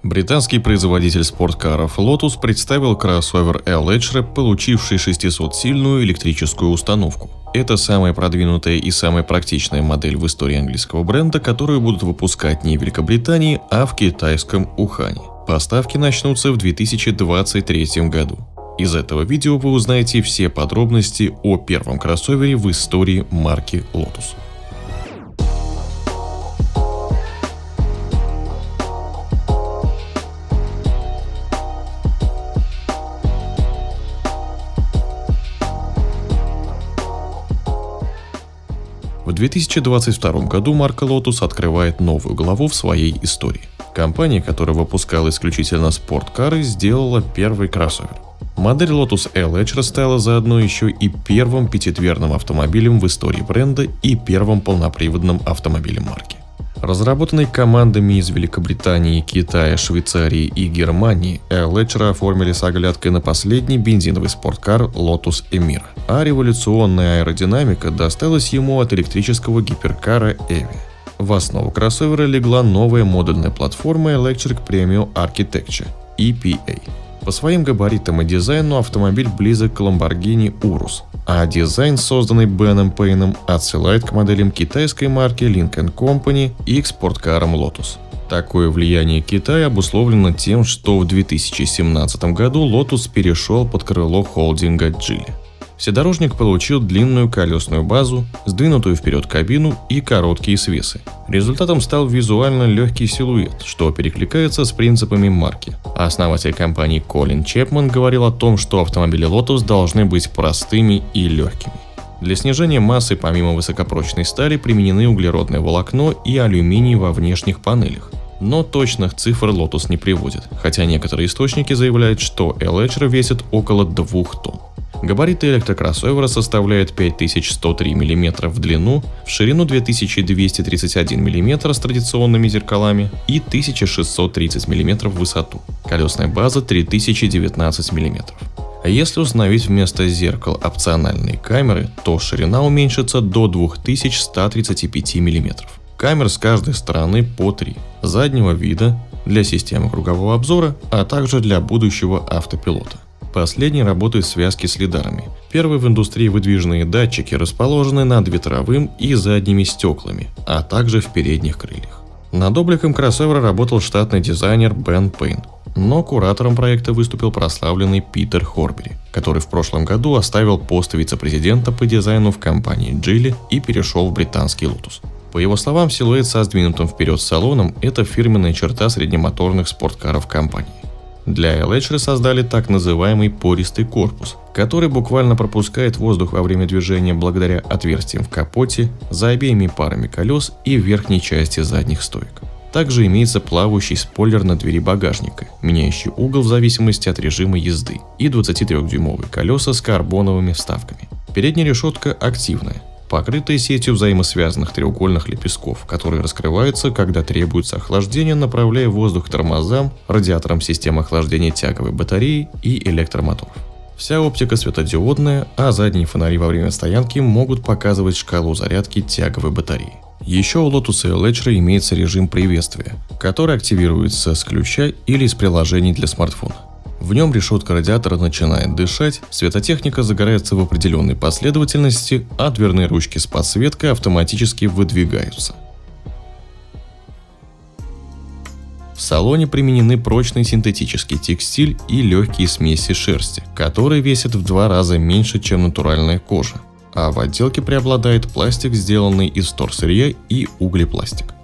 Британский производитель спорткаров Lotus представил кроссовер L-Edge, получивший 600-сильную электрическую установку. Это самая продвинутая и самая практичная модель в истории английского бренда, которую будут выпускать не в Великобритании, а в китайском Ухане. Поставки начнутся в 2023 году. Из этого видео вы узнаете все подробности о первом кроссовере в истории марки Lotus. В 2022 году марка Lotus открывает новую главу в своей истории. Компания, которая выпускала исключительно спорткары, сделала первый кроссовер. Модель Lotus L-Edge стала заодно еще и первым пятидверным автомобилем в истории бренда и первым полноприводным автомобилем марки. Разработанный командами из Великобритании, Китая, Швейцарии и Германии, L-Edge оформили с оглядкой на последний бензиновый спорткар Lotus Emira, а революционная аэродинамика досталась ему от электрического гиперкара Evi. В основу кроссовера легла новая модульная платформа Electric Premium Architecture (EPA). По своим габаритам и дизайну автомобиль близок к Lamborghini Urus, а дизайн, созданный Беном Пейном, отсылает к моделям китайской марки Lynk & Company и к спорткарам Lotus. Такое влияние Китая обусловлено тем, что в 2017 году Lotus перешел под крыло холдинга Geely. Вседорожник получил длинную колесную базу, сдвинутую вперед кабину и короткие свесы. Результатом стал визуально легкий силуэт, что перекликается с принципами марки. Основатель компании Колин Чепман говорил о том, что автомобили Lotus должны быть простыми и легкими. Для снижения массы помимо высокопрочной стали применены углеродное волокно и алюминий во внешних панелях. Но точных цифр Lotus не приводит, хотя некоторые источники заявляют, что L-Edge весит около 2 тонн. Габариты электрокроссовера составляют 5103 мм в длину, в ширину 2231 мм с традиционными зеркалами и 1630 мм в высоту. Колесная база 3019 мм. А если установить вместо зеркал опциональные камеры, то ширина уменьшится до 2135 мм. Камер с каждой стороны по 3. Заднего вида, для системы кругового обзора, а также для будущего автопилота. Последний работает в связке с лидарами. Первые в индустрии выдвижные датчики расположены над ветровым и задними стеклами, а также в передних крыльях. Над обликом кроссовера работал штатный дизайнер Бен Пейн, но куратором проекта выступил прославленный Питер Хорбери, который в прошлом году оставил пост вице-президента по дизайну в компании Geely и перешел в британский Lotus. По его словам, силуэт со сдвинутым вперед салоном – это фирменная черта среднемоторных спорткаров компании. Для L-Edge создали так называемый пористый корпус, который буквально пропускает воздух во время движения благодаря отверстиям в капоте, за обеими парами колес и в верхней части задних стоек. Также имеется плавающий спойлер на двери багажника, меняющий угол в зависимости от режима езды, и 23-дюймовые колеса с карбоновыми вставками. Передняя решетка активная, покрытая сетью взаимосвязанных треугольных лепестков, которые раскрываются, когда требуется охлаждение, направляя воздух к тормозам, радиаторам системы охлаждения тяговой батареи и электромоторов. Вся оптика светодиодная, а задние фонари во время стоянки могут показывать шкалу зарядки тяговой батареи. Еще у Lotus L-Edge имеется режим приветствия, который активируется с ключа или из приложений для смартфона. В нем решетка радиатора начинает дышать, светотехника загорается в определенной последовательности, а дверные ручки с подсветкой автоматически выдвигаются. В салоне применены прочный синтетический текстиль и легкие смеси шерсти, которые весят в 2 раза меньше, чем натуральная кожа, а в отделке преобладает пластик, сделанный из вторсырья и углепластик.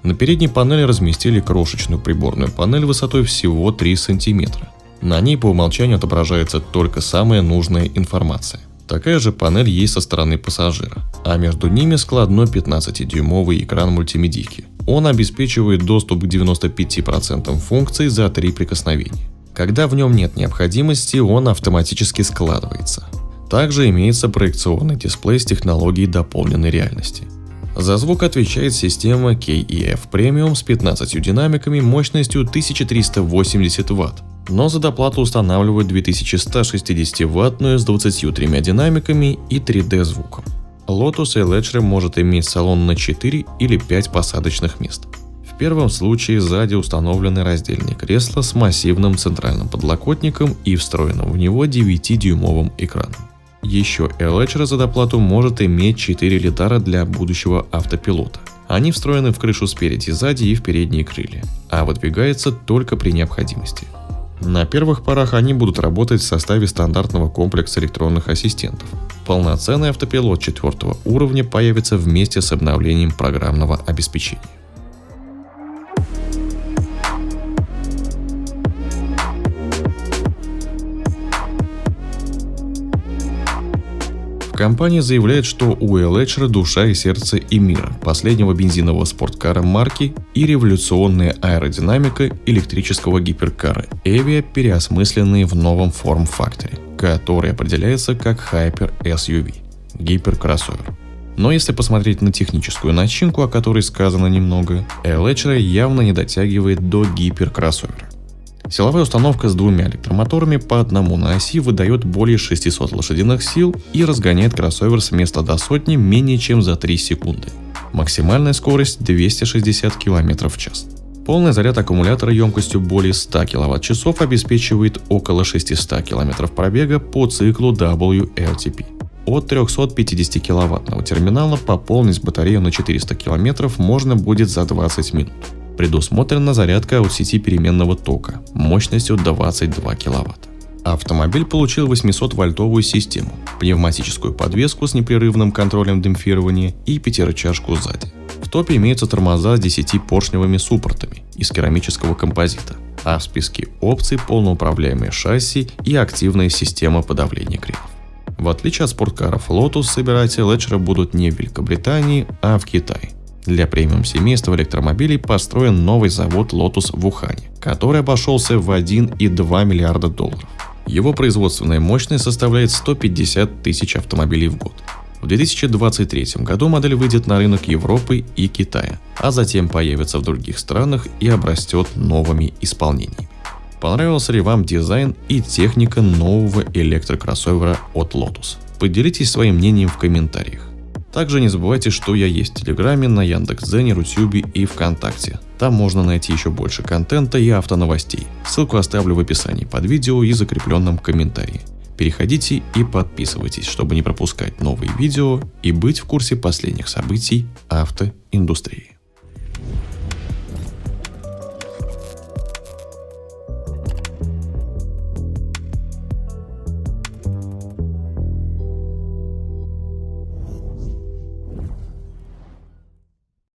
На передней панели разместили крошечную приборную панель высотой всего 3 см. На ней по умолчанию отображается только самая нужная информация. Такая же панель есть со стороны пассажира, а между ними складной 15-дюймовый экран мультимедийки. Он обеспечивает доступ к 95% функций за 3 прикосновения. Когда в нем нет необходимости, он автоматически складывается. Также имеется проекционный дисплей с технологией дополненной реальности. За звук отвечает система KEF Premium с 15 динамиками мощностью 1380 Вт. Но за доплату устанавливают 2160-ваттную с 23 динамиками и 3D-звуком. Lotus L-Edge может иметь салон на 4 или 5 посадочных мест. В В первом случае сзади установлены раздельные кресла с массивным центральным подлокотником и встроенным в него 9-дюймовым экраном. Еще Eletre за доплату может иметь 4 лидара для будущего автопилота. Они встроены в крышу спереди, сзади и в передние крылья, а выдвигаются только при необходимости. На первых порах они будут работать в составе стандартного комплекса электронных ассистентов. Полноценный автопилот 4 уровня появится вместе с обновлением программного обеспечения. Компания заявляет, что у Eletre душа и сердце Emira, последнего бензинового спорткара марки, и революционная аэродинамика электрического гиперкара Evia, переосмысленные в новом форм-факторе, который определяется как Hyper SUV – гиперкроссовер. Но если посмотреть на техническую начинку, о которой сказано немного, Eletre явно не дотягивает до гиперкроссовера. Силовая установка с 2 электромоторами по одному на оси выдает более 600 лошадиных сил и разгоняет кроссовер с места до сотни менее чем за 3 секунды. Максимальная скорость 260 км в час. Полный заряд аккумулятора емкостью более 100 кВт-часов обеспечивает около 600 км пробега по циклу WLTP. От 350 киловаттного терминала пополнить батарею на 400 км можно будет за 20 минут. Предусмотрена зарядка от сети переменного тока мощностью 22 кВт. Автомобиль получил 800-вольтовую систему, пневматическую подвеску с непрерывным контролем демпфирования и пятирычажку сзади. В топе имеются тормоза с 10-поршневыми суппортами из керамического композита, а в списке опций полноуправляемые шасси и активная система подавления кренов. В отличие от спорткаров Lotus, собирать Eletre будут не в Великобритании, а в Китае. Для премиум-семейства электромобилей построен новый завод Lotus в Ухане, который обошелся в $1,2 миллиарда. Его производственная мощность составляет 150 тысяч автомобилей в год. В 2023 году модель выйдет на рынок Европы и Китая, а затем появится в других странах и обрастет новыми исполнениями. Понравился ли вам дизайн и техника нового электрокроссовера от Lotus? Поделитесь своим мнением в комментариях. Также не забывайте, что я есть в Телеграме, на Яндекс.Дзене, Рутюбе и ВКонтакте. Там можно найти еще больше контента и автоновостей. Ссылку оставлю в описании под видео и закрепленном комментарии. Переходите и подписывайтесь, чтобы не пропускать новые видео и быть в курсе последних событий автоиндустрии.